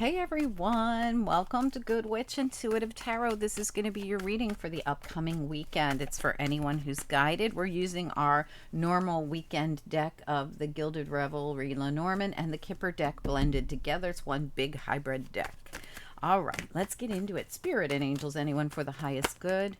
Hey everyone, welcome to Good Witch Intuitive Tarot. This is going to be your reading for the upcoming weekend. It's for anyone who's guided. We're using our normal weekend deck of the Gilded Revelry Lenormand and the Kipper deck blended together. It's one big hybrid deck. All right, let's get into it. Spirit and angels, anyone for the highest good?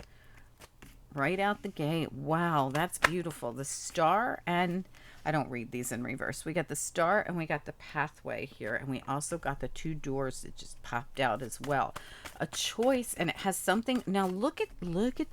Right out the gate. Wow, that's beautiful. The star, and I don't read these in reverse. We got the star and we got the pathway here, and we also got the two doors that just popped out as well. A choice, and it has something. Now look at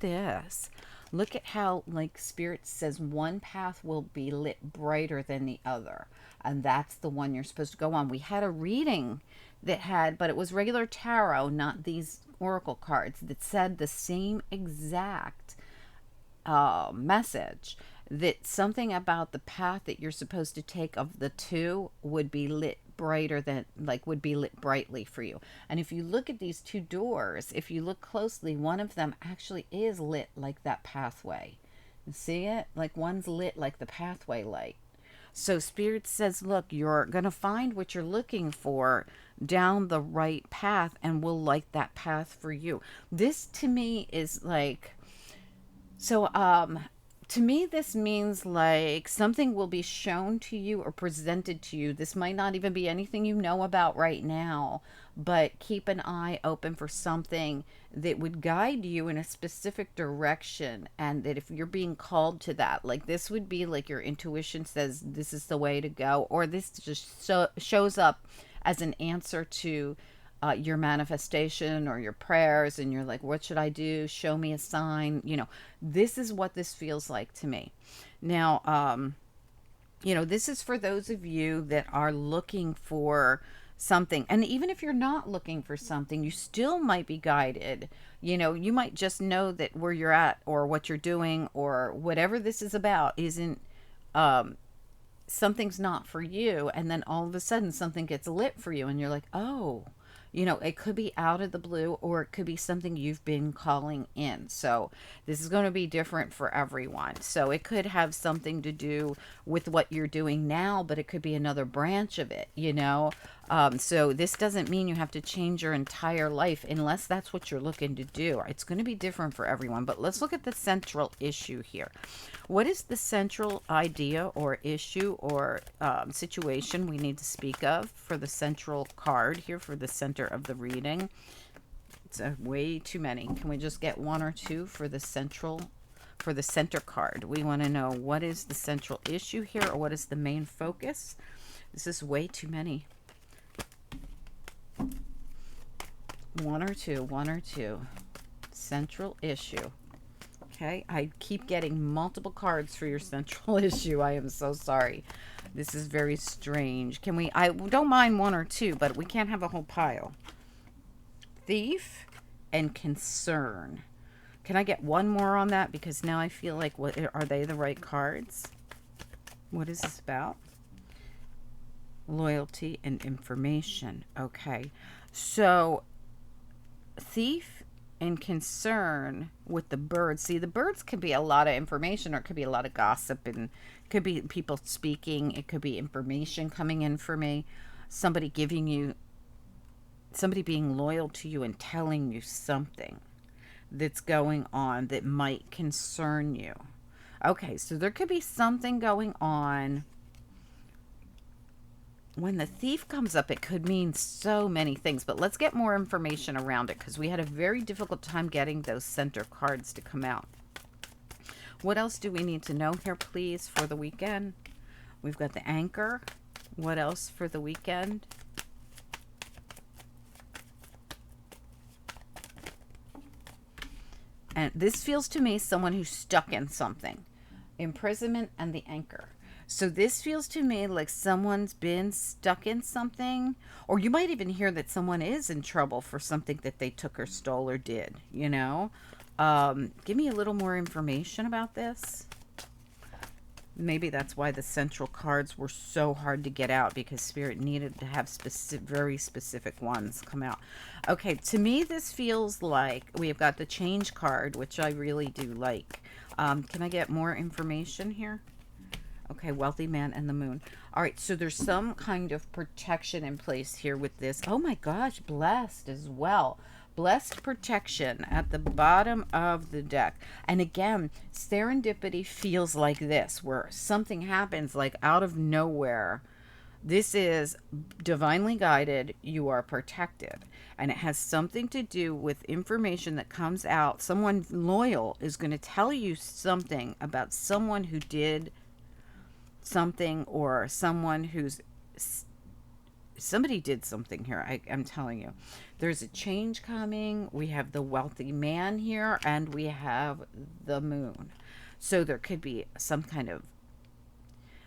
this. Look at how, like, Spirit says one path will be lit brighter than the other, and that's the one you're supposed to go on. We had a reading that had, but it was regular tarot, not these oracle cards, that said the same exact message, that something about the path that you're supposed to take of the two would be lit brighter than, like, would be lit brightly for you. And if you look at these two doors, if you look closely, one of them actually is lit like that pathway. You see it? Like, one's lit like the pathway light. So Spirit says, look, you're going to find what you're looking for down the right path, and will light that path for you. This to me is like, so, to me, this means like something will be shown to you or presented to you. This might not even be anything you know about right now, but keep an eye open for something that would guide you in a specific direction. And that if you're being called to that, like, this would be like your intuition says this is the way to go, or this just shows up as an answer to your manifestation or your prayers, and you're like, what should I do? Show me a sign. This is what this feels like to me. Now, this is for those of you that are looking for something. And even if you're not looking for something, you still might be guided. You might just know that where you're at, or what you're doing, or whatever this is about isn't, something's not for you. And then all of a sudden something gets lit for you, and you're like, oh, it could be out of the blue, or it could be something you've been calling in. So this is going to be different for everyone. So it could have something to do with what you're doing now, but it could be another branch of it. So this doesn't mean you have to change your entire life unless that's what you're looking to do. It's going to be different for everyone. But let's look at the central issue here. What is the central idea or issue or situation we need to speak of for the central card here, for the center of the reading? It's way too many. Can we just get one or two for the center card? We want to know what is the central issue here, or what is the main focus. This is way too many. One or two. Central issue. Okay, I keep getting multiple cards for your central issue. I am so sorry. This is very strange. I don't mind one or two, but we can't have a whole pile. Thief and concern. Can I get one more on that? Because now I feel like, what are they the right cards? What is this about? Loyalty and information. Okay, so thief and concern with the birds. See, the birds could be a lot of information, or it could be a lot of gossip, and it could be people speaking. It could be information coming in for me. Somebody being loyal to you and telling you something that's going on that might concern you. Okay, so there could be something going on. When the thief comes up, it could mean so many things, but let's get more information around it, because we had a very difficult time getting those center cards to come out. What else do we need to know here, please, for the weekend? We've got the anchor. What else for the weekend? And this feels to me someone who's stuck in something. Imprisonment and the anchor. So this feels to me like someone's been stuck in something, or you might even hear that someone is in trouble for something that they took or stole or did, Give me a little more information about this. Maybe that's why the central cards were so hard to get out, because Spirit needed to have very specific ones come out. Okay, to me this feels like we've got the change card, which I really do like. Can I get more information here? Okay, wealthy man and the moon. All right, so there's some kind of protection in place here with this. Oh my gosh, blessed as well. Blessed protection at the bottom of the deck. And again, serendipity feels like this, where something happens like out of nowhere. This is divinely guided. You are protected. And it has something to do with information that comes out. Someone loyal is going to tell you something about someone who did something, or someone who's somebody did something here. I'm telling you, there's a change coming. We have the wealthy man here, and we have the moon. So there could be some kind of,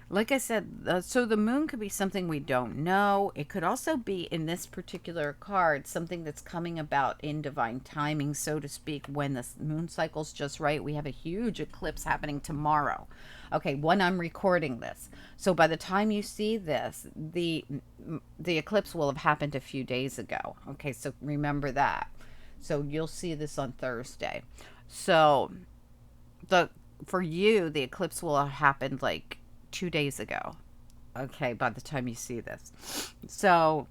like I said, so the moon could be something we don't know. It could also be, in this particular card, something that's coming about in divine timing, so to speak, when the moon cycle's just right. We have a huge eclipse happening tomorrow. Okay, when I'm recording this. So by the time you see this, the eclipse will have happened a few days ago. Okay, so remember that. So you'll see this on Thursday. So the for you, the eclipse will have happened like 2 days ago. Okay, by the time you see this. So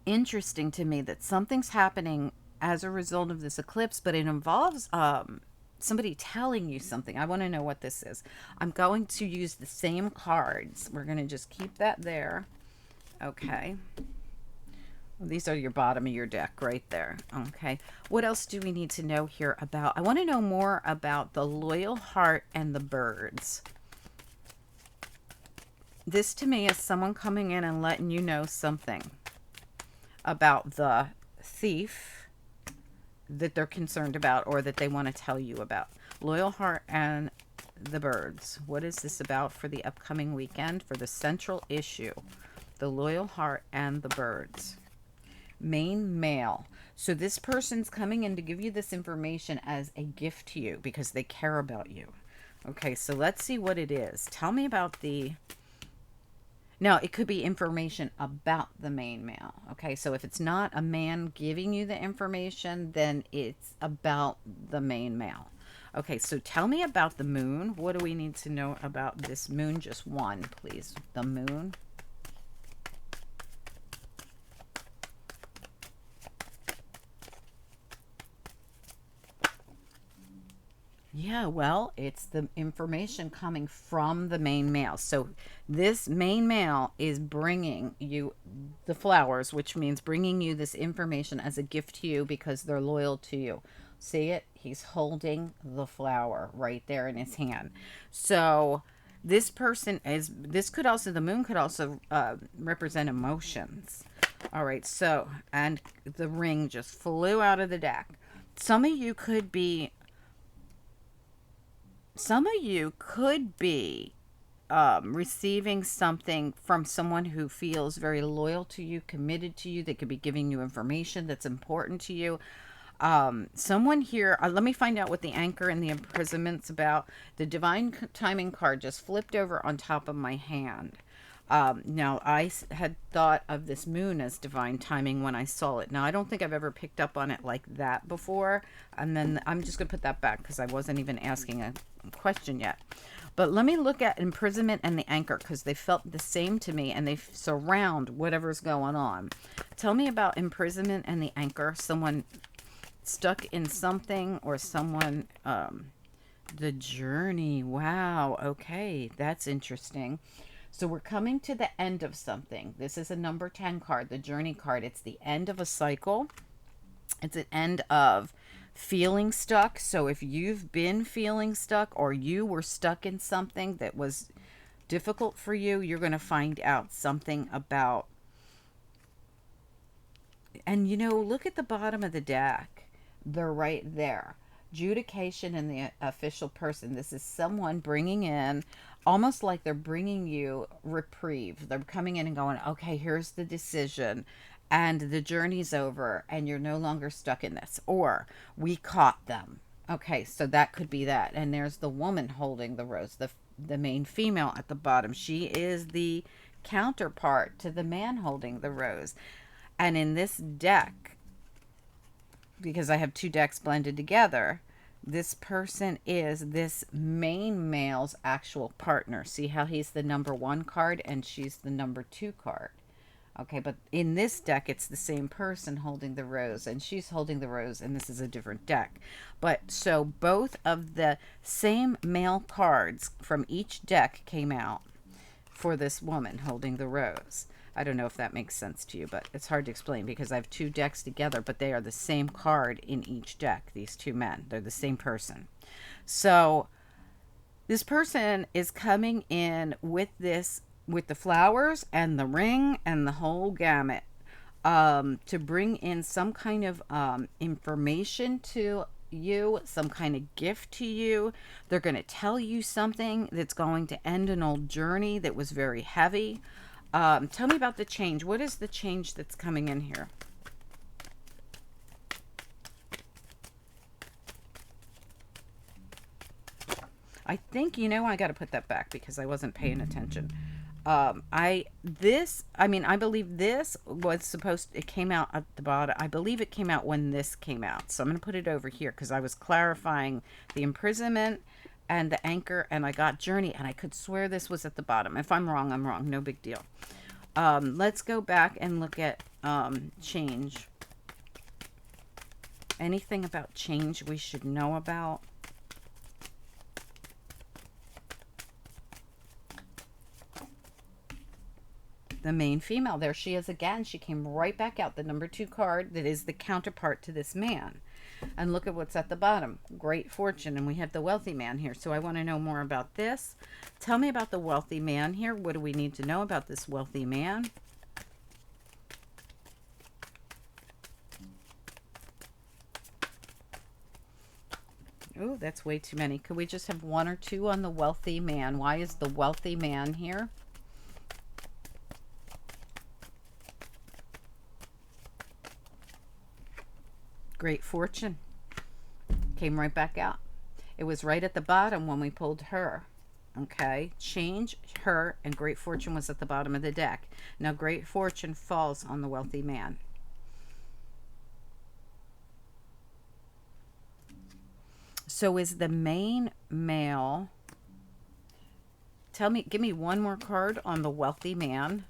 interesting to me that something's happening as a result of this eclipse, but it involves somebody telling you something. I want to know what this is. I'm going to use the same cards. We're going to just keep that there. Okay. Well, these are your bottom of your deck right there. Okay. What else do we need to know here about? I want to know more about the loyal heart and the birds. This to me is someone coming in and letting you know something about the thief that they're concerned about, or that they want to tell you about. Loyal heart and the birds. What is this about for the upcoming weekend for the central issue? The loyal heart and the birds. Main male. So this person's coming in to give you this information as a gift to you because they care about you. Okay, so let's see what it is. Tell me about the... Now, it could be information about the main male. Okay, so if it's not a man giving you the information, then it's about the main male. Okay, so tell me about the moon. What do we need to know about this moon? Just one, please. The moon. Yeah, well, it's the information coming from the main male. So this main male is bringing you the flowers, which means bringing you this information as a gift to you because they're loyal to you. See it? He's holding the flower right there in his hand. So this person is, this could also, the moon could also represent emotions. All right, so, and the ring just flew out of the deck. Some of you could be receiving something from someone who feels very loyal to you, committed to you. They could be giving you information that's important to you. Someone here, let me find out what the anchor and the imprisonment's about. The divine timing card just flipped over on top of my hand. Now, I had thought of this moon as divine timing when I saw it. Now, I don't think I've ever picked up on it like that before. And then I'm just going to put that back because I wasn't even asking a question yet. But let me look at imprisonment and the anchor because they felt the same to me and they surround whatever's going on. Tell me about imprisonment and the anchor. Someone stuck in something, or someone, the journey. Wow. Okay. That's interesting. So we're coming to the end of something. This is a number 10 card, the journey card. It's the end of a cycle. It's an end of feeling stuck. So if you've been feeling stuck, or you were stuck in something that was difficult for you, you're going to find out something about. And you know, look at the bottom of the deck. They're right there. Adjudication and the official person. This is someone bringing in, almost like they're bringing you reprieve. They're coming in and going, okay, here's the decision and the journey's over and you're no longer stuck in this. Or we caught them. Okay, so that could be that. And there's the woman holding the rose, the main female at the bottom. She is the counterpart to the man holding the rose. And in this deck, because I have two decks blended together, This person is this main male's actual partner. See how he's the number 1 card and she's the number 2 card. Okay, but in this deck, it's the same person holding the rose, and she's holding the rose, and this is a different deck. But so both of the same male cards from each deck came out for this woman holding the rose. I don't know if that makes sense to you, but it's hard to explain because I have 2 decks together, but they are the same card in each deck, these 2 men. They're the same person. So this person is coming in with this, with the flowers and the ring and the whole gamut, to bring in some kind of information to you, some kind of gift to you. They're going to tell you something that's going to end an old journey that was very heavy. Tell me about the change. What is the change that's coming in here? I think, I got to put that back because I wasn't paying attention. I believe this was it came out at the bottom. I believe it came out when this came out. So I'm going to put it over here because I was clarifying the imprisonment and the anchor, and I got journey, and I could swear this was at the bottom. If I'm wrong, I'm wrong. No big deal. Let's go back and look at change. Anything about change we should know about? The main female. There she is again. She came right back out. The number 2 card that is the counterpart to this man. And look at what's at the bottom. Great fortune. And we have the wealthy man here. So I want to know more about this. Tell me about the wealthy man here. What do we need to know about this wealthy man? Oh, that's way too many. Could we just have 1 or 2 on the wealthy man? Why is the wealthy man here? Great fortune. Came right back out. It was right at the bottom when we pulled her. Okay. Change, her, and great fortune was at the bottom of the deck. Now great fortune falls on the wealthy man. So is the main male... give me 1 more card on the wealthy man.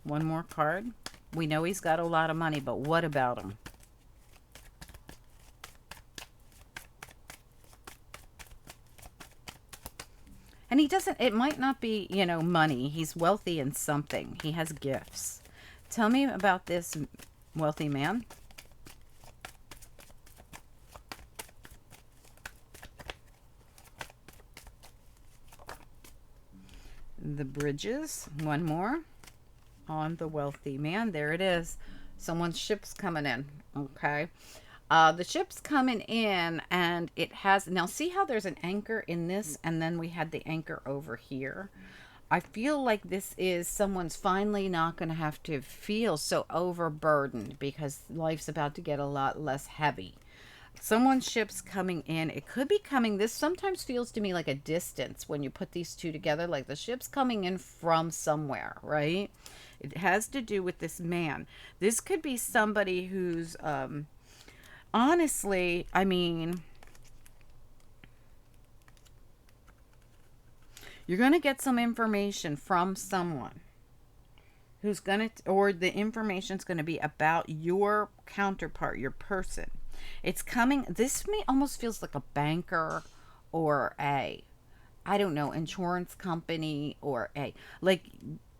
1 more card. We know he's got a lot of money, but what about him? And he doesn't, it might not be, money. He's wealthy in something. He has gifts. Tell me about this wealthy man. The bridges. 1 more on the wealthy man. There it is. Someone's ship's coming in. Okay. The ship's coming in, and it has, now see how there's an anchor in this, and then we had the anchor over here. I feel like this is someone's finally not going to have to feel so overburdened because life's about to get a lot less heavy. Someone's ship's coming in. It could be coming, this sometimes feels to me like a distance when you put these 2 together, like the ship's coming in from somewhere, right? It has to do with this man. This could be somebody who's, honestly, I mean, you're going to get some information from someone who's going to, or the information's going to be about your counterpart, your person. It's coming, this me almost feels like a banker or I don't know, insurance company or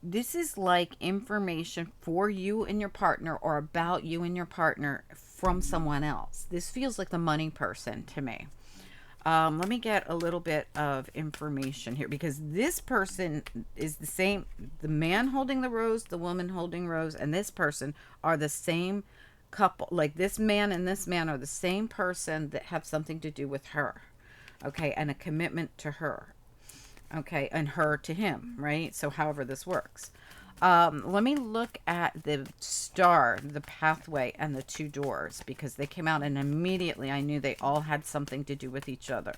this is like information for you and your partner or about you and your partner from someone else. This feels like the money person to me. Let me get a little bit of information here because this person is the same. The man holding the rose, the woman holding rose, and this person are the same couple. Like this man and this man are the same person that have something to do with her. Okay, and a commitment to her. Okay, and her to him, right? So however this works. Let me look at the star, the pathway, and the 2 doors because they came out and immediately I knew they all had something to do with each other.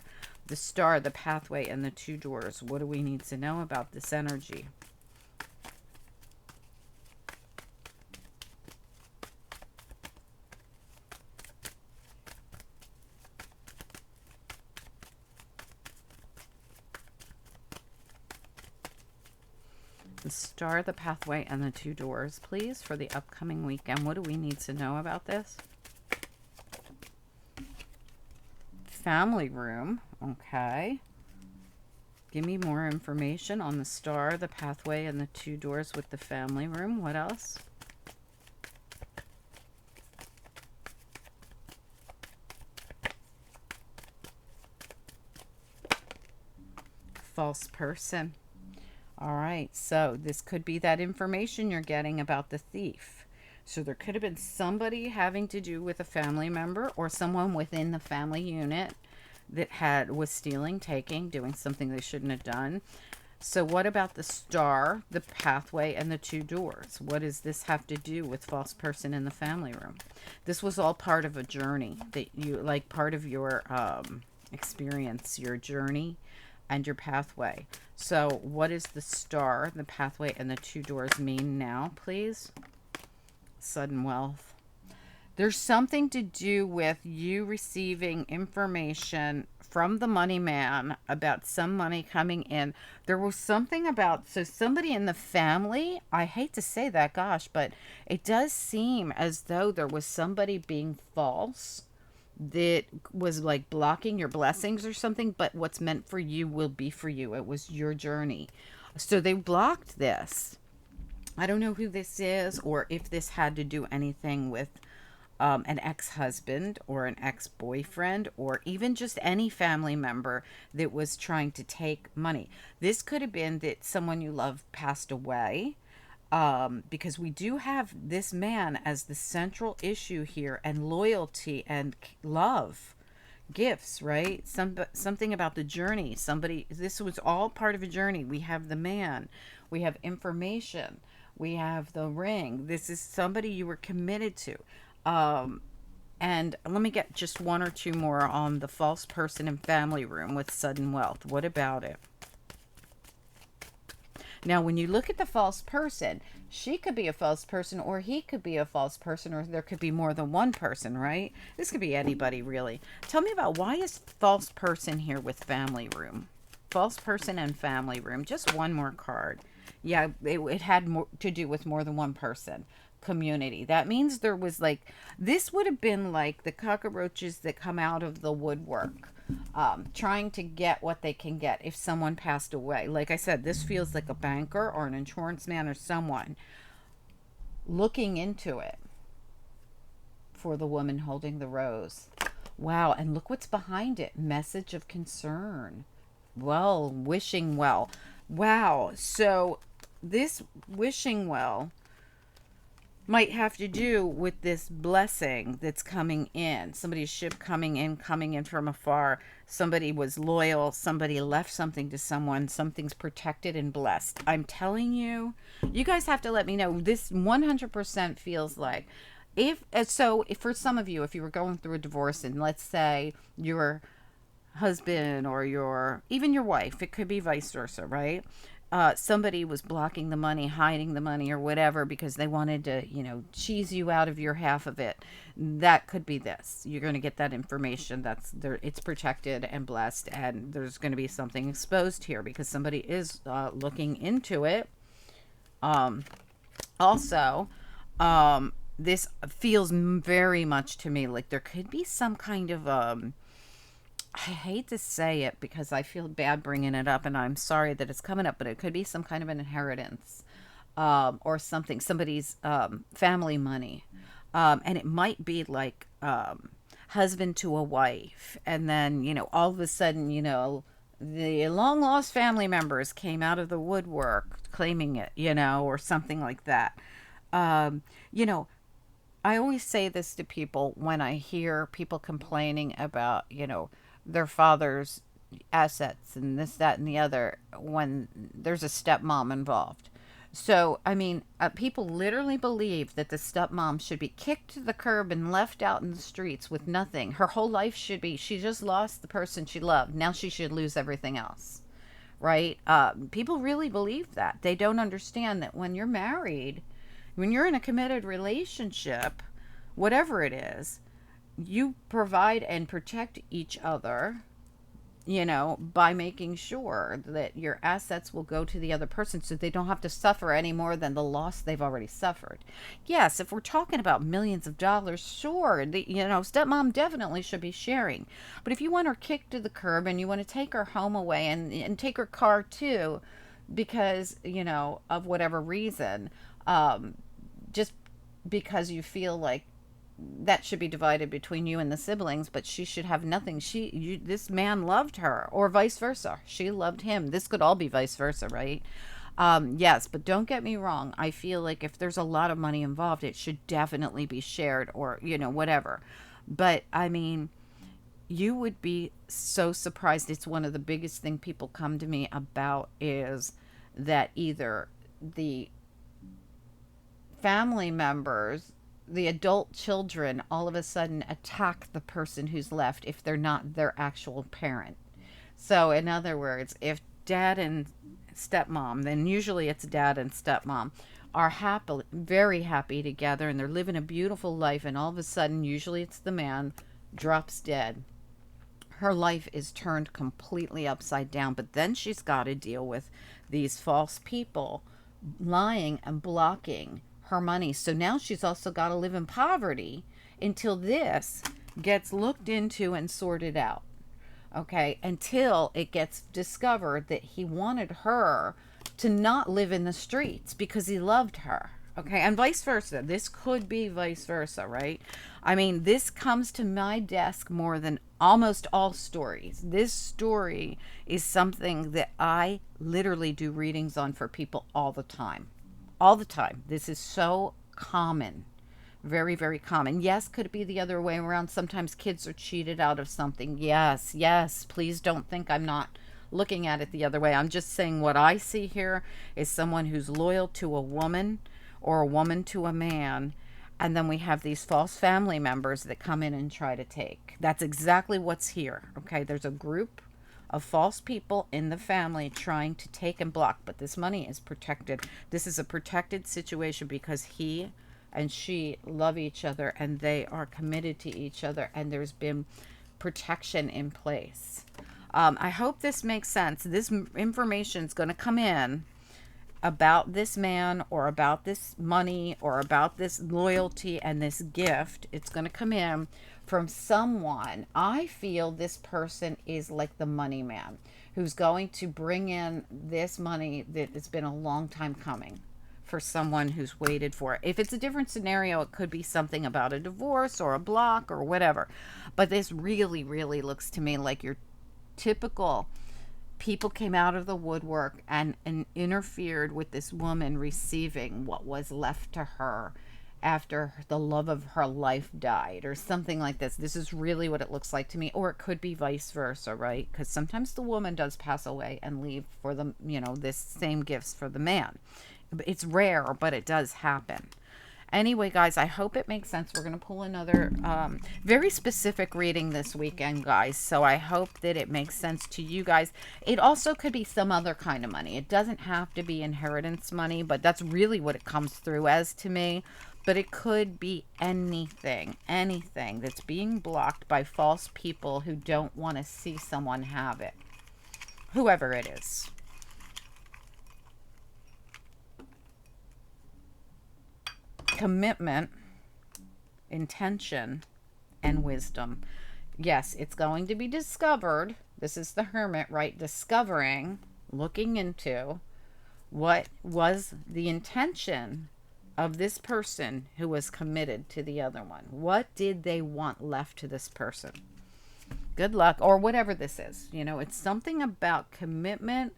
The star, the pathway, and the 2 doors. What do we need to know about this energy? The star, the pathway, and the two doors, please, for the upcoming weekend. What do we need to know about this? Family room. Okay. Give me more information on the star, the pathway, and the two doors with the family room. What else? False person. All right, so this could be that information you're getting about the thief. So there could have been somebody having to do with a family member or someone within the family unit that was stealing, taking, doing something they shouldn't have done. So what about the star, the pathway, and the two doors? What does this have to do with false person in the family room? This was all part of a journey that you, like part of your experience, your journey and your pathway. So what does the star, the pathway, and the two doors mean now, please? Sudden wealth. There's something to do with you receiving information from the money man about some money coming in. There was something about, so somebody in the family, I hate to say that, gosh, but it does seem as though there was somebody being false that was like blocking your blessings or something, but what's meant for you will be for you. It was your journey. So they blocked this. I don't know who this is or if this had to do anything with an ex-husband or an ex-boyfriend or even just any family member that was trying to take money. This could have been that someone you love passed away, because we do have this man as the central issue here, and loyalty and love, gifts, right? Something about the journey. Somebody, this was all part of a journey. We have the man, we have information, we have the ring. This is somebody you were committed to. And let me get just one or two more on the false person in family room with sudden wealth. What about it? Now, when you look at the false person, she could be a false person or he could be a false person, or there could be more than one person, right? This could be anybody, really. Tell me about, why is false person here with family room? False person and family room. Just one more card. Yeah, it had more to do with more than one person. Community. That means there was like, this would have been like the cockroaches that come out of the woodwork, trying to get what they can get if someone passed away. Like I said, this feels like a banker or an insurance man or someone looking into it for the woman holding the rose. Wow, and look what's behind it. Message of concern. Well, wishing well. Wow, so this wishing well might have to do with this blessing that's coming in. Somebody's ship coming in from afar. Somebody was loyal. Somebody left something to someone. Something's protected and blessed. I'm telling you, you guys have to let me know. This 100% feels like, if for some of you, if you were going through a divorce and let's say your husband or even your wife, it could be vice versa, right? Somebody was blocking the money, hiding the money or whatever because they wanted to, cheese you out of your half of it. That could be this. You're going to get that information. That's there. It's protected and blessed, and there's going to be something exposed here because somebody is looking into it. Also, this feels very much to me like there could be some kind of I hate to say it because I feel bad bringing it up, and I'm sorry that it's coming up, but it could be some kind of an inheritance, or somebody's family money. And it might be like husband to a wife. And then, all of a sudden, the long lost family members came out of the woodwork claiming it, or something like that. I always say this to people when I hear people complaining about, their father's assets and this, that, and the other when there's a stepmom involved. So, people literally believe that the stepmom should be kicked to the curb and left out in the streets with nothing. Her whole life should be, she just lost the person she loved. Now she should lose everything else, right? People really believe that. They don't understand that when you're married, when you're in a committed relationship, whatever it is, you provide and protect each other by making sure that your assets will go to the other person so they don't have to suffer any more than the loss they've already suffered. Yes, if we're talking about millions of dollars, sure, stepmom definitely should be sharing. But if you want her kicked to the curb and you want to take her home away and take her car too, because, of whatever reason, just because you feel like that should be divided between you and the siblings, but she should have nothing. This man loved her, or vice versa. She loved him. This could all be vice versa, right? Yes, but don't get me wrong. I feel like if there's a lot of money involved, it should definitely be shared, or, whatever. But I mean, you would be so surprised. It's one of the biggest thing people come to me about is that either the family members, the adult children, all of a sudden attack the person who's left if they're not their actual parent. So, in other words, if dad and stepmom, then usually it's dad and stepmom, are happy, very happy together, and they're living a beautiful life, and all of a sudden, usually it's the man, drops dead. Her life is turned completely upside down, but then she's got to deal with these false people lying and blocking her money. So now she's also got to live in poverty until this gets looked into and sorted out. Okay, until it gets discovered that he wanted her to not live in the streets because he loved her. Okay, and vice versa. This could be vice versa, right? I mean, this comes to my desk more than almost all stories. This story is something that I literally do readings on for people all the time. All the time. This is so common. Very, very common. Yes, could it be the other way around? Sometimes kids are cheated out of something. Yes, yes. Please don't think I'm not looking at it the other way. I'm just saying what I see here is someone who's loyal to a woman or a woman to a man. And then we have these false family members that come in and try to take. That's exactly what's here. Okay, there's a group of false people in the family trying to take and block, but this money is protected. This is a protected situation because he and she love each other and they are committed to each other, and there's been protection in place. I hope this makes sense. This information is going to come in about this man or about this money or about this loyalty and this gift. It's going to come in from someone. I feel this person is like the money man who's going to bring in this money that has been a long time coming for someone who's waited for it. If it's a different scenario, it could be something about a divorce or a block or whatever. But this really, really looks to me like your typical people came out of the woodwork and interfered with this woman receiving what was left to her after the love of her life died, or something like this. This is really what it looks like to me. Or it could be vice versa, right? Because sometimes the woman does pass away and leave for the, this same gifts for the man. It's rare, but it does happen. Anyway, guys, I hope it makes sense. We're going to pull another very specific reading this weekend, guys. So I hope that it makes sense to you guys. It also could be some other kind of money. It doesn't have to be inheritance money, but that's really what it comes through as to me. But it could be anything that's being blocked by false people who don't want to see someone have it. Whoever it is. Commitment, intention, and wisdom. Yes, it's going to be discovered. This is the Hermit, right? Discovering, looking into what was the intention of this person who was committed to the other one. What did they want left to this person? Good luck, or whatever this is. It's something about commitment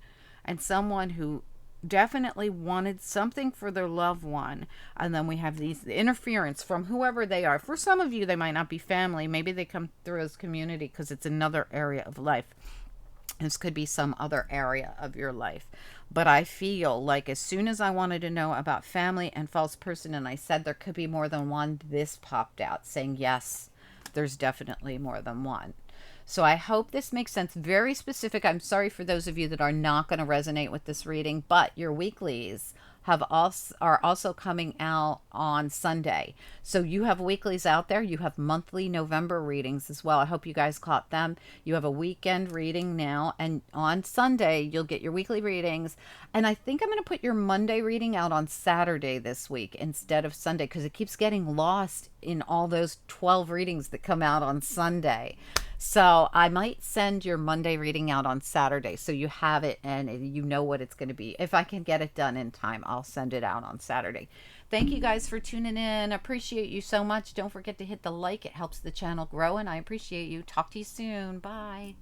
and someone who definitely wanted something for their loved one. And then we have these interference from whoever they are. For some of you, they might not be family. Maybe they come through as community because it's another area of life. This could be some other area of your life. But I feel like as soon as I wanted to know about family and false person, and I said there could be more than one, this popped out saying, yes, there's definitely more than one. So I hope this makes sense. Very specific. I'm sorry for those of you that are not going to resonate with this reading, but your weeklies are also coming out on Sunday. So you have weeklies out there. You have monthly November readings as well. I hope you guys caught them. You have a weekend reading now, and on Sunday you'll get your weekly readings. And I think I'm going to put your Monday reading out on Saturday this week instead of Sunday, because it keeps getting lost in all those 12 readings that come out on Sunday. So I might send your Monday reading out on Saturday so you have it and you know what it's going to be. If I can get it done in time, I'll send it out on Saturday. Thank you guys for tuning in. Appreciate you so much. Don't forget to hit the like. It helps the channel grow, and I appreciate you. Talk to you soon. Bye.